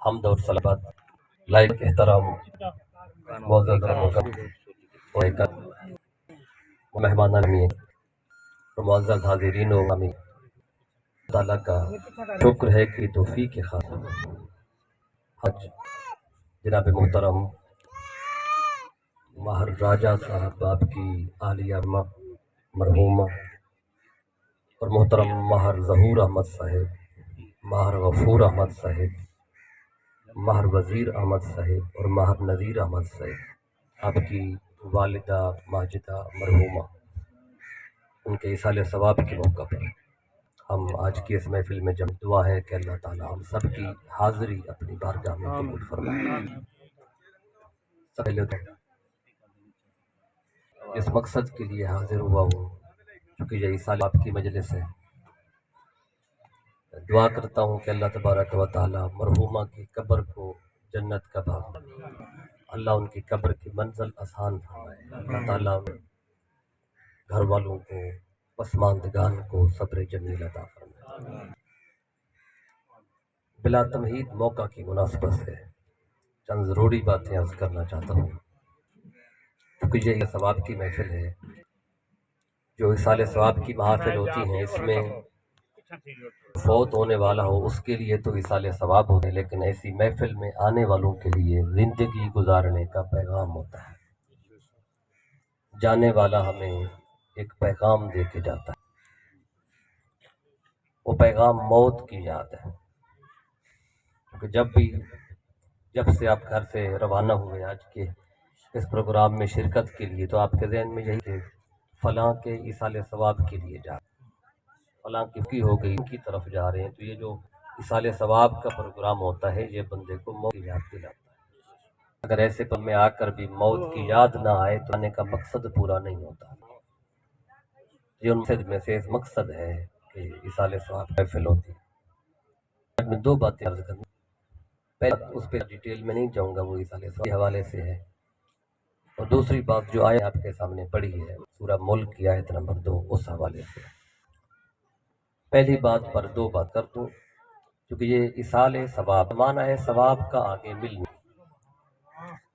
حمد اور صلوات لائق احترام معزز و مہمان نواز اور معزز حاضرین و امین، تعالیٰ کا شکر ہے کہ توفیق کے خاص حج جناب محترم ماہر راجہ صاحب آپ کی عالیہ مرحومہ اور محترم ماہر ظہور احمد صاحب، ماہر غفور احمد صاحب، ماہر وزیر احمد صاحب اور ماہر نذیر احمد صاحب، آپ کی والدہ ماجدہ مرحومہ، ان کے ایصال ثواب کے موقع پر ہم آج کی اس محفل میں جب دعا ہے کہ اللہ تعالیٰ ہم سب کی حاضری اپنی بارگاہ میں قبول فرمائے۔ پہلے تو اس مقصد کے لیے حاضر ہوا ہوں کیونکہ یہ ایصال آپ کی مجلس ہے، دعا کرتا ہوں کہ اللہ تبارک و تعالیٰ مرحومہ کی قبر کو جنت کا باغ، اللہ ان کی قبر کی منزل آسان فرمائے، اللہ تعالیٰ گھر والوں کو پسماندگان کو صبر جمیل عطا فرمائے۔ بلا تمہید موقع کی مناسبت سے چند ضروری باتیں عرض کرنا چاہتا ہوں کیونکہ یہ ثواب کی محفل ہے، جو ایصال ثواب کی محافل ہوتی ہیں اس میں فوت ہونے والا ہو اس کے لیے تو ایصال ثواب ہوتے ہیں، لیکن ایسی محفل میں آنے والوں کے لیے زندگی گزارنے کا پیغام ہوتا ہے۔ جانے والا ہمیں ایک پیغام دے کے جاتا ہے، وہ پیغام موت کی یاد ہے، کیونکہ جب سے آپ گھر سے روانہ ہوئے آج کے اس پروگرام میں شرکت کے لیے تو آپ کے ذہن میں یہی کہ فلاں کے ایصال ثواب کے لیے جا رہے ہیں، فلاں کی ہو گئی ان کی طرف جا رہے ہیں، تو یہ جو ایصال ثواب کا پروگرام ہوتا ہے یہ بندے کو موت کی یاد دلاتا ہے۔ اگر ایسے پل میں آ کر بھی موت کی یاد نہ آئے تو آنے کا مقصد پورا نہیں ہوتا۔ یہ ان میں سے ایک مقصد ہے کہ ایصال ثواب محفل ہوتی ہے۔ آج میں دو باتیں عرض کروں، پہلے اس پہ ڈیٹیل میں نہیں جاؤں گا، وہ ایصال ثواب کے حوالے سے ہے، اور دوسری بات جو آیت آپ کے سامنے پڑھی ہے سورہ ملک کی آیت نمبر 2 اس حوالے سے۔ پہلی بات پر دو بات کر دوں کیونکہ یہ ایصال ثواب معنی ہے ثواب کا آگے ملنا،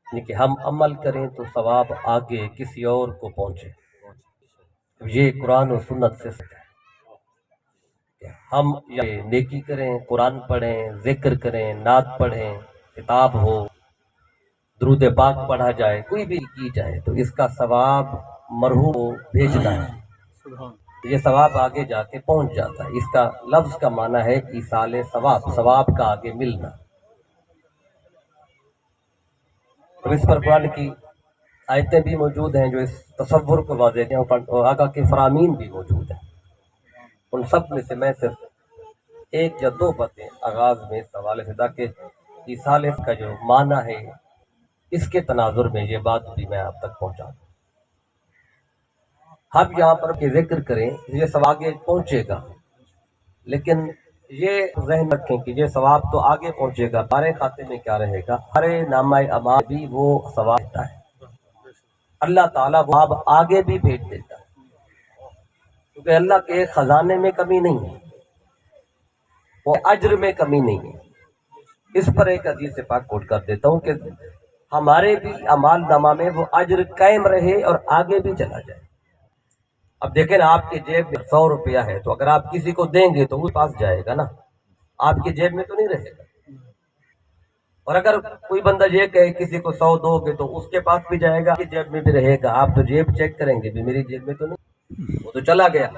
یعنی کہ ہم عمل کریں تو ثواب آگے کسی اور کو پہنچے۔ یہ قرآن و سنت سے سکتا ہے، ہم یہ نیکی کریں، قرآن پڑھیں، ذکر کریں، نعت پڑھیں، کتاب ہو، درود پاک پڑھا جائے، کوئی بھی کی جائے تو اس کا ثواب مرحوم کو بھیجنا ہے، یہ ثواب آگے جا کے پہنچ جاتا ہے۔ اس کا لفظ کا معنی ہے ایصال ثواب، ثواب کا آگے ملنا۔ تو اس پر قرآن کی آیتیں بھی موجود ہیں جو اس تصور کو واضح ہیں، اور آقا کے فرامین بھی موجود ہیں۔ ان سب میں سے میں صرف ایک یا دو باتیں آغاز میں اس حوالے سے تاکہ ایصال کا جو معنی ہے اس کے تناظر میں یہ بات بھی میں آپ تک پہنچا دوں۔ ہم یہاں پر کہ ذکر کریں یہ ثواب آگے پہنچے گا، لیکن یہ ذہن رکھیں کہ یہ ثواب تو آگے پہنچے گا، ہمارے کھاتے میں کیا رہے گا؟ ہمارے نامہ اعمال بھی وہ ثواب دیتا ہے، اللہ تعالیٰ وہ اب آگے بھی بھیج دیتا ہے، کیونکہ اللہ کے خزانے میں کمی نہیں ہے، وہ اجر میں کمی نہیں ہے۔ اس پر ایک حدیث پاک کوٹ کر دیتا ہوں کہ ہمارے بھی اعمال نامہ میں وہ اجر قائم رہے اور آگے بھی چلا جائے۔ اب دیکھیں نا، آپ کے جیب میں 100 روپیہ ہے تو اگر آپ کسی کو دیں گے تو اس پاس جائے گا نا، آپ کی جیب میں تو نہیں رہے گا۔ اور اگر کوئی بندہ یہ کہے کسی کو 100 دو گے تو اس کے پاس بھی جائے گا، آپ کی جیب میں بھی رہے گا، آپ تو جیب چیک کریں گے بھی میری جیب میں تو نہیں، وہ تو چلا گیا۔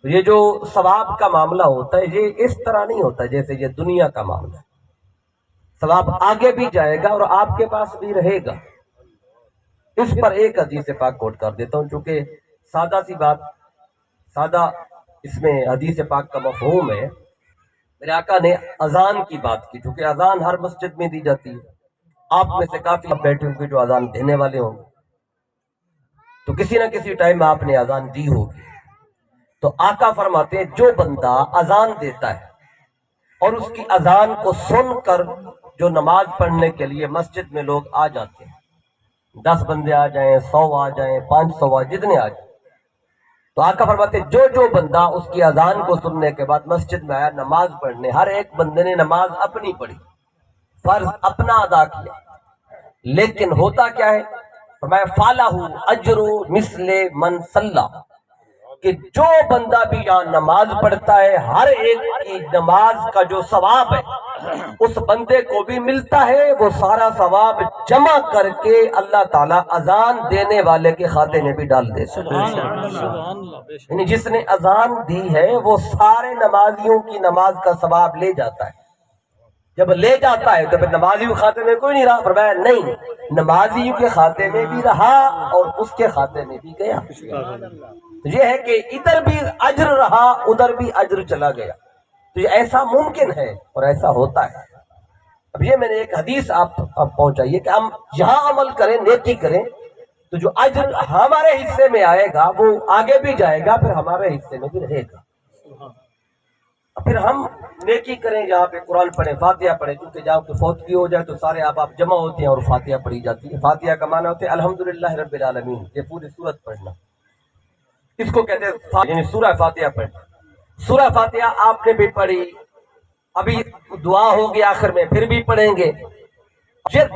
تو یہ جو ثواب کا معاملہ ہوتا ہے یہ اس طرح نہیں ہوتا جیسے یہ دنیا کا معاملہ ہے، ثواب آگے بھی جائے گا اور آپ کے پاس بھی رہے گا۔ اس پر ایک حدیث پاک کوٹ کر دیتا ہوں، چونکہ سادہ سی بات، سادہ اس میں حدیث پاک کا مفہوم ہے۔ میرے آقا نے اذان کی بات کی، چونکہ اذان ہر مسجد میں دی جاتی ہے، آپ میں سے کافی بیٹھے ہوں گے جو اذان دینے والے ہوں گے، تو کسی نہ کسی ٹائم آپ نے اذان دی ہوگی۔ تو آقا فرماتے ہیں جو بندہ اذان دیتا ہے اور اس کی اذان کو سن کر جو نماز پڑھنے کے لیے مسجد میں لوگ آ جاتے ہیں، 10 بندے آ جائیں، 100 آ جائیں، 500 آ جتنے آ جائیں، تو آقا فرماتے ہیں جو بندہ اس کی اذان کو سننے کے بعد مسجد میں آیا نماز پڑھنے، ہر ایک بندے نے نماز اپنی پڑھی، فرض اپنا ادا کیا، لیکن ہوتا کیا ہے، میں فالہ اجر مثل من صلی، کہ جو بندہ بھی یہاں نماز پڑھتا ہے ہر ایک کی نماز کا جو ثواب ہے اس بندے کو بھی ملتا ہے، وہ سارا ثواب جمع کر کے اللہ تعالیٰ اذان دینے والے کے کھاتے میں بھی ڈال دیتا ہے۔ یعنی جس نے اذان دی ہے وہ سارے نمازیوں کی نماز کا ثواب لے جاتا ہے، جب لے جاتا ہے تو پھر نمازیوں کے کھاتے میں کوئی نہیں رہا، فرمایا نہیں، نمازیوں کے کھاتے میں بھی رہا اور اس کے کھاتے میں بھی گیا۔ یہ ہے کہ ادھر بھی اجر رہا ادھر بھی اجر چلا گیا، تو یہ ایسا ممکن ہے اور ایسا ہوتا ہے۔ اب یہ میں نے ایک حدیث آپ پہنچائیے کہ ہم یہاں عمل کریں، نیکی کریں، تو جو اجر ہمارے حصے میں آئے گا وہ آگے بھی جائے گا، پھر ہمارے حصے میں بھی رہے گا۔ پھر ہم نیکی کریں، جہاں پہ قرآن پڑھیں، فاتحہ پڑھیں، کیونکہ جہاں پہ فوتگی ہو جائے تو سارے آپ جمع ہوتے ہیں اور فاتحہ پڑھی جاتی ہے۔ فاتحہ کا معنی ہوتا ہے الحمدللہ رب العالمین، یہ پوری سورت پڑھنا، اس کو کہتے ہیں یعنی سورہ فاتحہ پڑھنا۔ سورہ فاتحہ آپ نے بھی پڑھی، ابھی دعا ہوگی آخر میں پھر بھی پڑھیں گے۔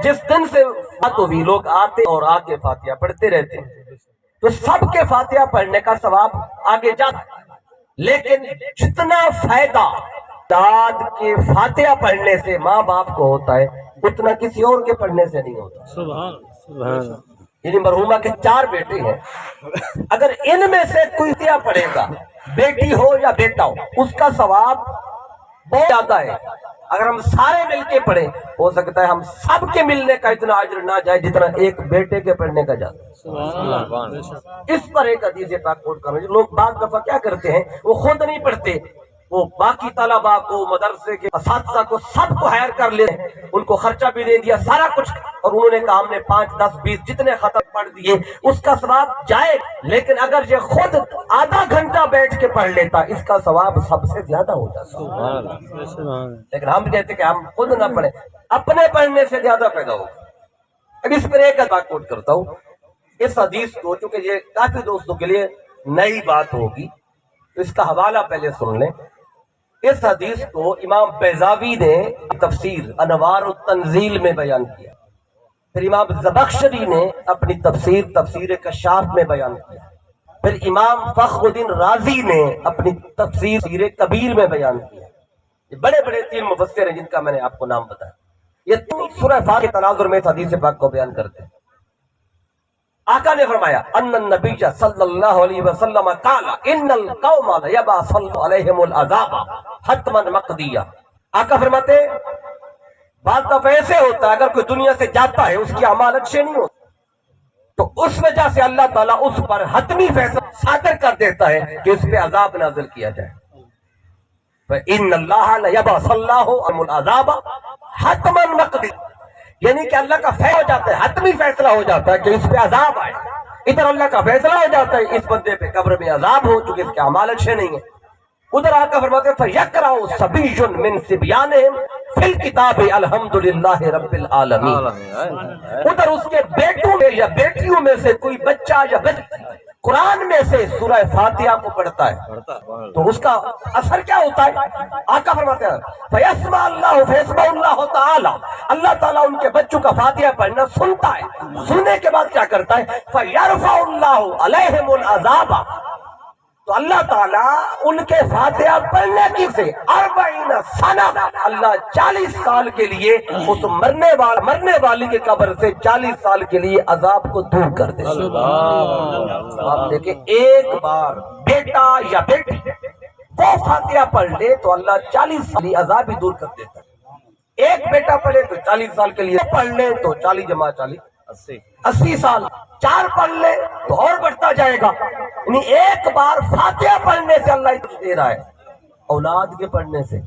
جس دن سے بات ہوئی لوگ آتے اور آ کے فاتحہ پڑھتے رہتے ہیں، تو سب کے فاتحہ پڑھنے کا ثواب آگے جاتا ہے، لیکن جتنا فائدہ داد کے فاتحہ پڑھنے سے ماں باپ کو ہوتا ہے اتنا کسی اور کے پڑھنے سے نہیں ہوتا۔ سبحان۔ یعنی مرحومہ کے 4 بیٹے ہیں، اگر ان میں سے کوئی فاتحہ پڑھے گا، بیٹی ہو یا بیٹا ہو، اس کا ثواب بہت زیادہ ہے۔ اگر ہم سارے مل کے پڑھیں ہو سکتا ہے ہم سب کے ملنے کا اتنا اجر نہ جائے جتنا ایک بیٹے کے پڑھنے کا جاتا ہے۔ اس پر ایک حدیث پاک کوٹ کروں، لوگ بعض دفعہ کیا کرتے ہیں، وہ خود نہیں پڑھتے، وہ باقی طلباء کو، مدرسے کے اساتذہ کو، سب کو ہائر کر لے، ان کو خرچہ بھی دے دیا سارا کچھ، اور انہوں نے کہا ہم نے 5 10 20 جتنے ختم پڑھ دیے، اس کا ثواب جائے، لیکن اگر یہ خود آدھا گھنٹہ بیٹھ کے پڑھ لیتا اس کا ثواب سب سے زیادہ ہو جاتا۔ لیکن ہم کہتے کہ ہم خود نہ پڑھیں، اپنے پڑھنے سے زیادہ پیدا ہوگا۔ اب اس پر ایک بات کوٹ کرتا ہوں، اس حدیث کو چونکہ یہ کافی دوستوں کے لیے نئی بات ہوگی تو اس کا حوالہ پہلے سن لیں۔ اس حدیث کو امام بیضاوی نے تفسیر انوار التنزیل میں بیان کیا، پھر امام زبخشری نے اپنی تفسیر کشاف میں بیان کیا، پھر امام فخر الدین رازی نے اپنی تفسیر کبیر میں بیان کیا۔ یہ بڑے بڑے 3 مفسر ہیں جن کا میں نے آپ کو نام بتایا، یہ 3 سورہ فاتحہ کے تناظر میں اس حدیث پاک کو بیان کرتے ہیں۔ آقا نے فرمایا ان النبی صلی اللہ علیہ وسلم قال ان القوم یبعث علیہم العذاب حتما مقضیہ۔ آقا فرماتے بعض دفعہ ایسے ہوتا ہے اگر کوئی دنیا سے جاتا ہے اس کی اعمال اچھے نہیں ہوتے تو اس وجہ سے اللہ تعالیٰ اس پر حتمی فیصلہ صادر کر دیتا ہے کہ اس پہ عذاب نازل کیا جائے۔ ان اللہ یبعث علیہم العذاب حتما مقضیہ، یعنی کہ اللہ کا فیصلہ ہو جاتا ہے، حتمی فیصلہ ہو جاتا ہے کہ اس پہ عذاب آئے۔ ادھر اللہ کا فیصلہ ہو جاتا ہے اس بندے پہ قبر میں عذاب ہو چکے، اس کے اعمال اچھے نہیں ہیں۔ ادھر آقا فرماتے ہیں فَيَقْرَأُ صَبِيٌّ مِّن صِبْيَانِهِمْ فِي الْكِتَابِ الْحَمْدُلِلَّهِ رَبِّ الْعَالَمِينَ، ادھر اس کے بیٹوں میں یا بیٹیوں میں سے کوئی بچہ یا بچی قرآن میں سے سورہ فاتحہ کو پڑھتا ہے تو اس کا اثر کیا ہوتا ہے؟ آقا فرماتے ہیں فَيَسْمَعُ اللَّهُ فَيَسْمَعُ اللَّهُ تَعَالَى، اللہ تعالیٰ ان کے بچوں کا فاتحہ پڑھنا سنتا ہے، سننے کے بعد کیا کرتا ہے فَيَرْفَعُ اللَّهُ عَلَيْهِمُ الْعَذَابَ، تو اللہ تعالیٰ ان کے فاتحہ پڑھنے کی سے 40 سنہ اللہ 40 سال کے لیے اس مرنے والی کے قبر سے 40 سال کے لیے عذاب کو دور کر دے۔ آپ دیکھیں ایک بار بیٹا یا بیٹی وہ فاتحہ پڑھ لے تو اللہ 40 سال عذاب ہی دور کر دیتا ہے۔ ایک بیٹا پڑھے تو 40 سال کے لیے، پڑھ لے تو 40 جمع 40 80 سال، 4 پڑھ لے تو اور بڑھتا جائے گا۔ یعنی ایک بار فاتحہ پڑھنے سے اللہ کچھ دے رہا ہے، اولاد کے پڑھنے سے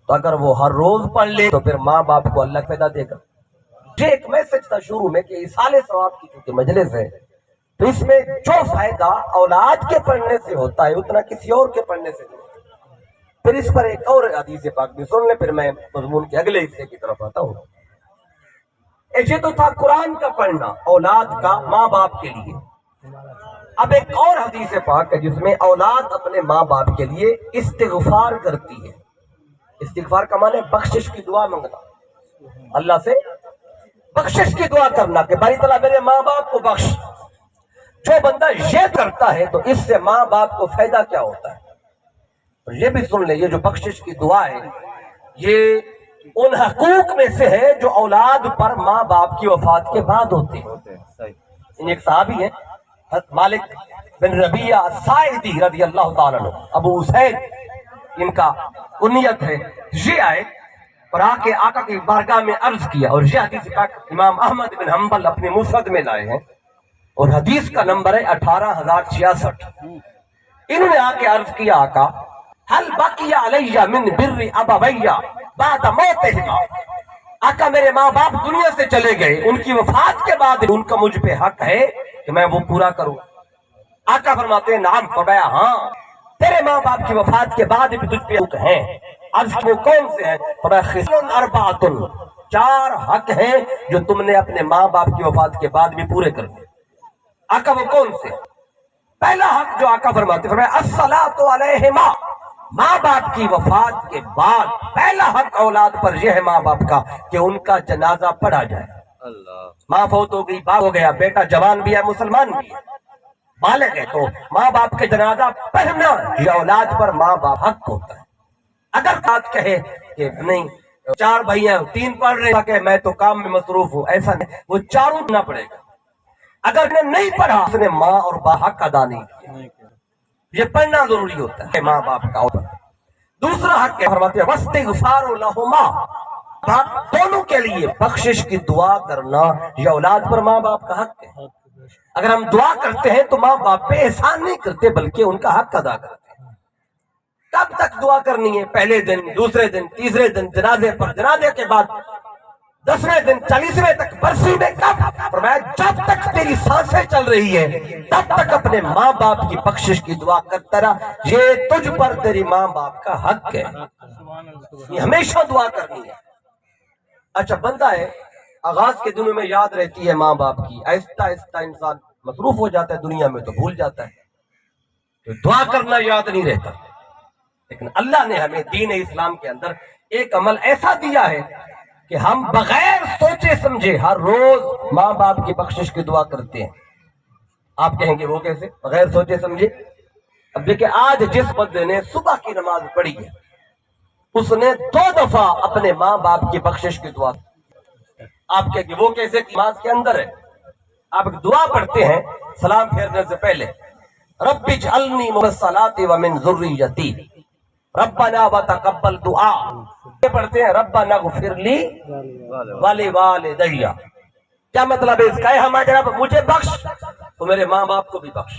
تو اگر وہ ہر روز پڑھ لے تو پھر ماں باپ کو اللہ فائدہ دے گا۔ یہ ایک میسج تھا شروع میں کہ ایصال ثواب کی چونکہ مجلس ہے تو اس میں جو فائدہ اولاد کے پڑھنے سے ہوتا ہے اتنا کسی اور کے پڑھنے سے نہیں ہوتا۔ پھر اس پر ایک اور حدیث پاک بھی سن لیں، پھر میں مضمون کے اگلے حصے کی طرف آتا ہوں۔ یہ تو تھا قرآن کا پڑھنا اولاد کا ماں باپ کے لیے۔ اب ایک اور حدیث پاک ہے جس میں اولاد اپنے ماں باپ کے لیے استغفار کرتی ہے۔ استغفار کا معنی ہے بخشش کی دعا مانگنا۔ اللہ سے بخشش کی دعا کرنا کہ باری تعالیٰ میرے ماں باپ کو بخش. جو بندہ یہ کرتا ہے تو اس سے ماں باپ کو فائدہ کیا ہوتا ہے؟ اور یہ بھی سن لیں، یہ جو بخشش کی دعا ہے یہ ان حقوق میں سے ہے جو اولاد پر ماں باپ کی وفات کے بعد ہوتے ہیں. ایک صحابی ہیں حضرت مالک بن ربیعہ الساعدی رضی اللہ تعالیٰ عنہ، ابو اسید ان کا کنیت ہے. یہ آئے اور آ کے آقا کی بارگاہ میں عرض کیا، اور یہ حدیث پاک امام احمد بن حنبل اپنے مسند میں لائے ہیں اور حدیث کا نمبر ہے 18066. انہوں نے آ کے عرض کیا آقا حل بقی علی من بر ابویہ بعد موتہما، آقا میرے ماں باپ دنیا سے چلے گئے، ان کی وفات کے بعد ان کا مجھ پہ حق ہے کہ میں وہ پورا کروں. آقا فرماتے ہیں نعم. فرمایا ہاں تیرے ماں باپ کی وفات کے بعد بھی تجھ پہ حق ہیں. عرض وہ کون سے ہیں؟ فرمایا خصال اربعۃ، 4 حق ہیں جو تم نے اپنے ماں باپ کی وفات کے بعد بھی پورے کر دیے. آقا وہ کون سے؟ پہلا حق جو آقا فرماتے فرمایا الصلاۃ علیہما، ماں باپ کی وفات کے بعد پہلا حق اولاد پر یہ ہے ماں باپ کا کہ ان کا جنازہ پڑھا جائے. ماں فوت ہو گئی، باپ ہو گیا، بیٹا جوان بھی ہے مسلمان بھی ہے بالغ ہے، تو ماں باپ کے جنازہ پڑھنا یہ اولاد پر ماں باپ حق ہوتا ہے. اگر بات کہے کہ نہیں 4 بھائی ہیں 3 پڑھ رہے ہیں کہ میں تو کام میں مصروف ہوں، ایسا نہیں، وہ 4 نہ پڑے گا. اگر نے نہیں پڑھا اس نے ماں اور باپ حق ادا نہیں کیا. یہ پڑھنا ضروری ہوتا ہے ماں باپ کا. دوسرا حق ہے فرماتے ہیں واستغفار لہما، باپ دونوں کے لیے بخشش کی دعا کرنا یہ اولاد پر ماں باپ کا حق ہے. اگر ہم دعا کرتے ہیں تو ماں باپ پہ احسان نہیں کرتے بلکہ ان کا حق ادا کرتے ہیں. کب تک دعا کرنی ہے؟ پہلے دن، دوسرے دن، تیسرے دن، جنازے پر، جنازے کے بعد 10ویں دن، 40ویں تک، برسی میں. کب؟ فرمایا جب تک تیری سانسیں چل رہی ہے تب تک اپنے ماں باپ کی بخشش کی دعا کرتا رہا، یہ تجھ پر تیری ماں باپ کا حق ہے، یہ ہمیشہ دعا کرنی ہے. اچھا بندہ ہے آغاز کے دنوں میں یاد رہتی ہے ماں باپ کی، آہستہ آہستہ انسان مصروف ہو جاتا ہے دنیا میں تو بھول جاتا ہے، تو دعا کرنا یاد نہیں رہتا. لیکن اللہ نے ہمیں دین اسلام کے اندر ایک عمل ایسا دیا ہے کہ ہم بغیر سوچے سمجھے ہر روز ماں باپ کی بخشش کی دعا کرتے ہیں. آپ کہیں گے وہ کیسے بغیر سوچے سمجھے؟ اب دیکھیں آج جس بندے نے صبح کی نماز پڑھی ہے اس نے 2 دفعہ اپنے ماں باپ کی بخشش کی دعا. آپ کہیں گے وہ کیسے؟ نماز کے اندر ہے. آپ ایک دعا پڑھتے ہیں سلام پھیرنے سے پہلے، رب اجعلنی مقیم الصلاۃ ومن ذریتی ربنا وتقبل دعا. یہ پڑھتے ہیں ربنا اغفر لی ولوالدی. کیا مطلب ہے اس کا؟ ہمارے رب مجھے بخش تو میرے ماں باپ کو بھی بخش.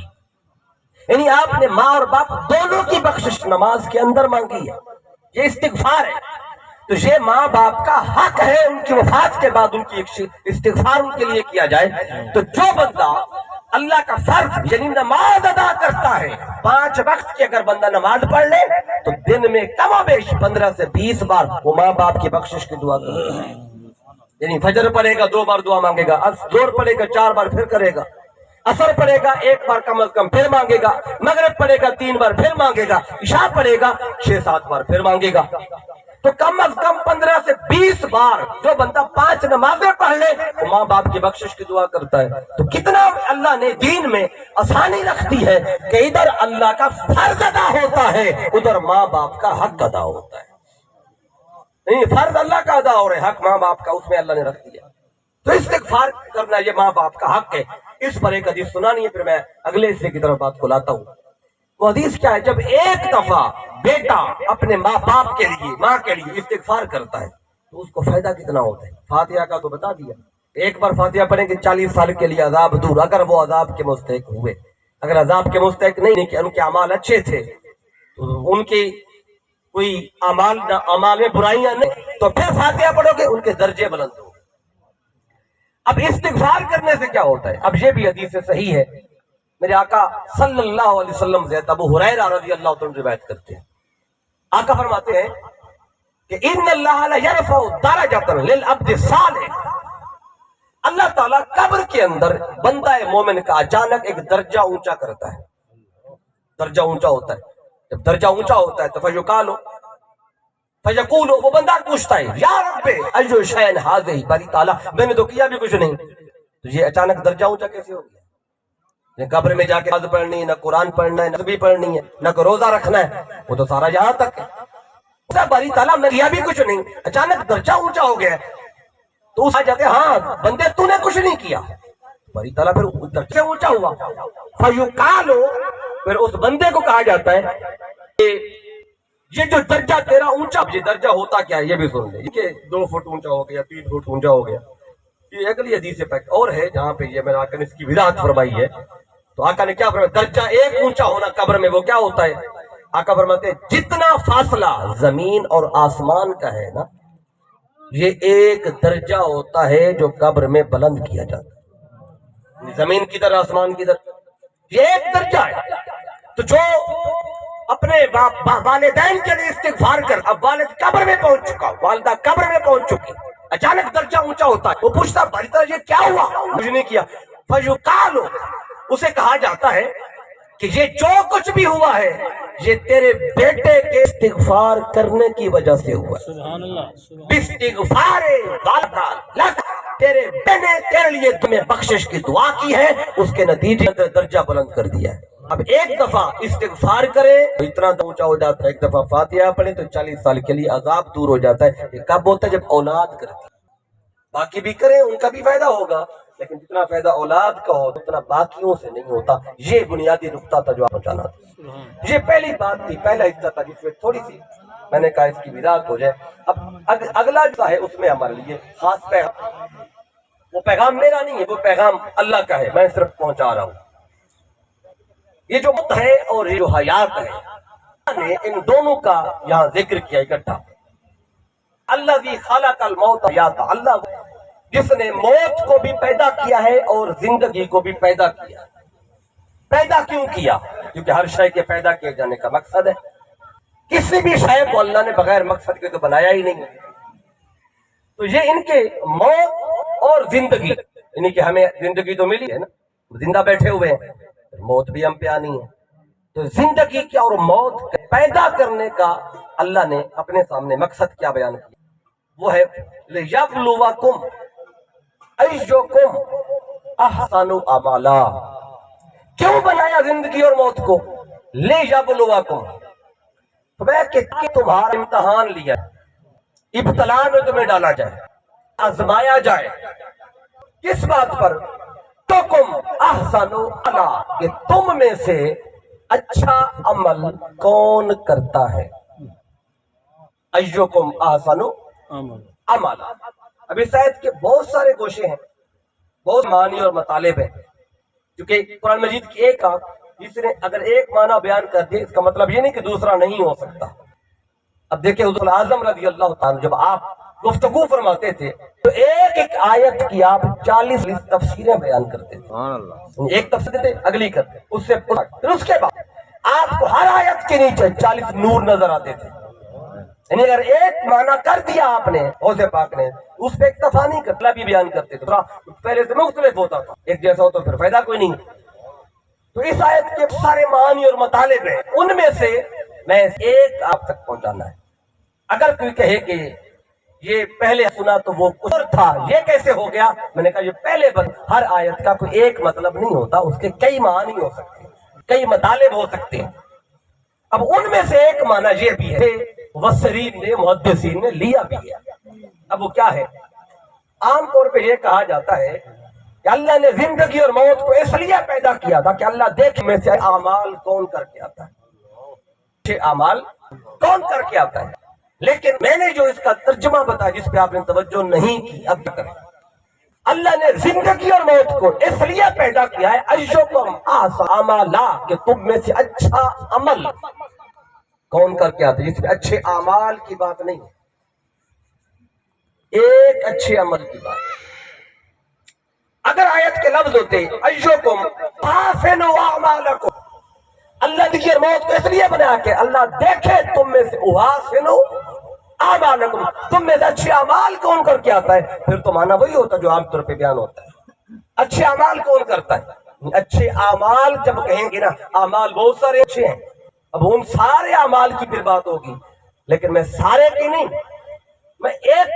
یعنی آپ نے ماں اور باپ دونوں کی بخشش نماز کے اندر مانگی ہے، یہ استغفار ہے. تو یہ ماں باپ کا حق ہے ان کی وفات کے بعد ان کی استغفار ان کے لیے کیا جائے. تو جو بندہ اللہ کا فرض یعنی نماز ادا کرتا ہے، 5 وقت کی اگر بندہ نماز پڑھ لے تو دن میں کم و بیش 15 سے 20 بار وہ ماں باپ کی بخشش کی دعا کرتا ہے. یعنی فجر پڑھے گا 2 بار دعا مانگے گا، زور پڑھے گا 4 بار پھر کرے گا، عصر پڑھے گا 1 بار کم از کم پھر مانگے گا، مغرب پڑھے گا 3 بار پھر مانگے گا، عشاء پڑھے گا 6-7 بار پھر مانگے گا. تو کم از کم 15 سے 20 بار جو بندہ 5 نمازیں پڑھ لے وہ ماں باپ کی بخشش کی دعا کرتا ہے. تو کتنا اللہ نے دین میں آسانی رکھ دی ہے کہ ادھر اللہ کا فرض ادا ہوتا ہے ادھر ماں باپ کا حق ادا ہوتا ہے. نہیں فرض اللہ کا ادا ہو رہا ہے، حق ماں باپ کا اس میں اللہ نے رکھ دیا. تو استغفار کرنا یہ ماں باپ کا حق ہے. اس پر ایک حدیث سنانی ہے، پھر میں اگلے حصے کی طرف بات کو لاتا ہوں. وہ حدیث کیا ہے؟ جب ایک دفعہ بیٹا اپنے ماں باپ کے لیے، ماں کے لیے استغفار کرتا ہے تو اس کو فائدہ کتنا ہوتا ہے. فاتحہ کا تو بتا دیا، ایک بار فاتحہ پڑھیں کہ 40 سال کے لیے عذاب دور، اگر وہ عذاب کے مستحق ہوئے. اگر عذاب کے مستحق نہیں کہ ان کے اعمال اچھے تھے تو ان کی کوئی اعمال میں برائیاں نہیں تو پھر فاتحہ پڑھو گے ان کے درجے بلند ہوں. اب استغفار کرنے سے کیا ہوتا ہے؟ اب یہ بھی حدیث سے صحیح ہے، میرے آقا صلی اللہ علیہ وسلم سے ابو ہریرہ رضی اللہ عنہ روایت کرتے ہیں. آقا فرماتے ہیں کہ ان اللہ لا یرفع درجۃ للعبد الصالح، اللہ تعالیٰ قبر کے اندر بندہ مومن کا اچانک ایک درجہ اونچا کرتا ہے. درجہ اونچا ہوتا ہے. جب درجہ اونچا ہوتا ہے تو فیقال فیقول، وہ بندہ پوچھتا ہے یا رب ایو شیء ھذہ، باری تعالیٰ میں نے تو کیا بھی کچھ نہیں، تو یہ اچانک درجہ اونچا کیسے ہو گیا؟ قبر میں جا کے نماز پڑھنی ہے، نہ قرآن پڑھنا ہے، نہ تسبیح پڑھنی ہے، نہ کوئی روزہ رکھنا ہے، وہ تو سارا یہاں تک ہے۔ باری تعالیٰ میں کیا بھی کچھ نہیں، اچانک درجہ اونچا ہو گیا، تو اس آ جاتے ہاں بندے تو نے کچھ نہیں کیا، باری تعالیٰ پھر درجہ اونچا ہوا، فیقال، پھر اس بندے کو کہا جاتا ہے کہ یہ جو درجہ تیرا اونچا، یہ درجہ ہوتا کیا ہے یہ بھی سن لے، کہ 2 فٹ اونچا ہو گیا، 3 فٹ اونچا ہو گیا، یہ اگلی حدیث پہ اور ہے جہاں پہ یہ میرے آقا نے اس کی وضاحت فرمائی ہے۔ تو آقا نے کیا فرمایا؟ درجہ ایک اونچا ہونا قبر میں وہ کیا ہوتا ہے؟ آقا فرماتے ہیں جتنا فاصلہ زمین اور آسمان کا ہے نا، یہ ایک درجہ ہوتا ہے جو قبر میں بلند کیا جاتا ہے، زمین کی در آسمان کی در، یہ ایک درجہ ہے۔ تو جو اپنے والدین کے لیے استغفار کر، اب والد قبر میں پہنچ چکا، والدہ قبر میں پہنچ چکی، اچانک درجہ اونچا ہوتا ہے، وہ پوچھتا باری طرح یہ کیا ہوا؟ مجھے نہیں کیا، فیقال، اسے کہا جاتا ہے کہ یہ جو کچھ بھی ہوا ہے یہ تیرے بیٹے کے استغفار کرنے کی وجہ سے ہوا، سبحان اللہ، باستغفار والدہ لک، تیرے بیٹے نے تیرے لیے تمہیں بخشش کی دعا کی ہے، اس کے نتیجے میں درجہ بلند کر دیا ہے۔ اب ایک دفعہ استغفار کرے تو اتنا اونچا ہو جاتا ہے، ایک دفعہ فاتحہ پڑھے تو 40 سال کے لیے عذاب دور ہو جاتا ہے۔ یہ کب ہوتا ہے؟ جب اولاد کرتی ہے، باقی بھی کریں ان کا بھی فائدہ ہوگا، لیکن جتنا فائدہ اولاد کا ہو اتنا باقیوں سے نہیں ہوتا۔ یہ بنیادی نقطہ تھا جو آپ پہنچانا تھا، یہ پہلی بات تھی، پہلا حصہ تھا جس میں تھوڑی سی میں نے کہا اس کی وضاحت ہو جائے۔ اب اگلا جو ہے اس میں ہمارے لیے خاص پیغام، وہ پیغام میرا نہیں ہے، وہ پیغام اللہ کا ہے، میں صرف پہنچا رہا ہوں۔ یہ جو موت ہے اور یہ جو حیات ہے، اللہ نے ان دونوں کا یہاں ذکر کیا اکٹھا۔ الذی خلق الموت والحیات، اللہ جس نے موت کو بھی پیدا کیا ہے اور زندگی کو بھی پیدا کیا۔ پیدا کیوں کیا؟ کیونکہ ہر شے کے پیدا کیے جانے کا مقصد ہے، کسی بھی شے کو اللہ نے بغیر مقصد کے تو بنایا ہی نہیں۔ تو یہ ان کے موت اور زندگی، یعنی کہ ہمیں زندگی تو ملی ہے نا، زندہ بیٹھے ہوئے ہیں، موت بھی ہم پہ آنی ہے، تو زندگی کیا اور موت پیدا کرنے کا اللہ نے اپنے سامنے مقصد کیا بیان کیا؟ وہ ہے لِيَبْلُوَكُمْ أَيُّكُمْ أَحْسَنُ عَمَلًا۔ کیوں بنایا زندگی اور موت کو؟ لِيَبْلُوَكُمْ، کہ تمہارا امتحان لیا، ابتلا میں تمہیں ڈالا جائے، آزمایا جائے، کس بات پر؟ تم احسن عملا، کہ تم میں سے اچھا عمل کون کرتا ہے۔ ایوکم احسن عملا، اب اس آیت کے بہت سارے گوشے ہیں، بہت معنی اور مطالب ہیں، کیونکہ قرآن مجید کی ایک آیت جس نے اگر ایک معنی بیان کر دیا، اس کا مطلب یہ نہیں کہ دوسرا نہیں ہو سکتا۔ اب دیکھیں حضور اعظم رضی اللہ تعالیٰ جب آپ گفتگو فرماتے تھے تو ایک ایک آیت کی آپ 40 تفسیریں بیان کرتے تھے، ایک تفسیر تھے اگلی کرتے، اس سے پھر اس کے بعد آپ کو ہر آیت کے نیچے 40 نور نظر آتے تھے، یعنی اگر ایک معنی کر دیا آپ نے غوث پاک نے، اس پہ اکتفا نہیں کرتا، بھی بیان کرتے تھے، پہلے سے مختلف ہوتا تھا، ایک جیسا ہو تو پھر فائدہ کوئی نہیں۔ تو اس آیت کے سارے معانی اور مطالب ہیں، ان میں سے میں ایک آپ تک پہنچانا ہے۔ اگر کوئی کہے کہ یہ پہلے سنا تو وہ کفر تھا، یہ کیسے ہو گیا؟ میں نے کہا یہ پہلے ہر آیت کا کوئی ایک مطلب نہیں ہوتا، اس کے کئی معنی ہو سکتے ہیں، کئی مطالب ہو سکتے ہیں۔ اب ان میں سے ایک معنی یہ بھی ہے، مفسرین نے محدثین نے لیا بھی ہے۔ اب وہ کیا ہے؟ عام طور پہ یہ کہا جاتا ہے کہ اللہ نے زندگی اور موت کو اس لیے پیدا کیا تھا کہ اللہ دیکھ میں سے اعمال کون کر کے آتا ہے، اعمال کون کر کے آتا ہے۔ لیکن میں نے جو اس کا ترجمہ بتایا جس پہ آپ نے توجہ نہیں کی، اب کریں، اللہ نے زندگی اور موت کو اس لیے پیدا کیا ہے ایوکم احسن عملا، کہ تم میں سے اچھا عمل کون کر کے آتا ہے، جس میں اچھے اعمال کی بات نہیں، ایک اچھے عمل کی بات۔ اگر آیت کے لفظ ہوتے ایوکم احسن اعمالکم، اللہ زندگی اور موت کو اس لیے بنا کے اللہ دیکھے تم میں سے احسن اعمالکم، تم میں سے اچھے اعمال کون کر کے آتا ہے، پھر تو معنی وہی ہوتا جو عام طور پہ بیان ہوتا ہے، اچھے اعمال کون کرتا ہے۔ اچھے اعمال جب کہیں گے نا، اعمال بہت سارے اچھے ہیں، اب ان سارے اعمال کی پھر بات ہوگی لیکن میں سارے کی نہیں، میں ایک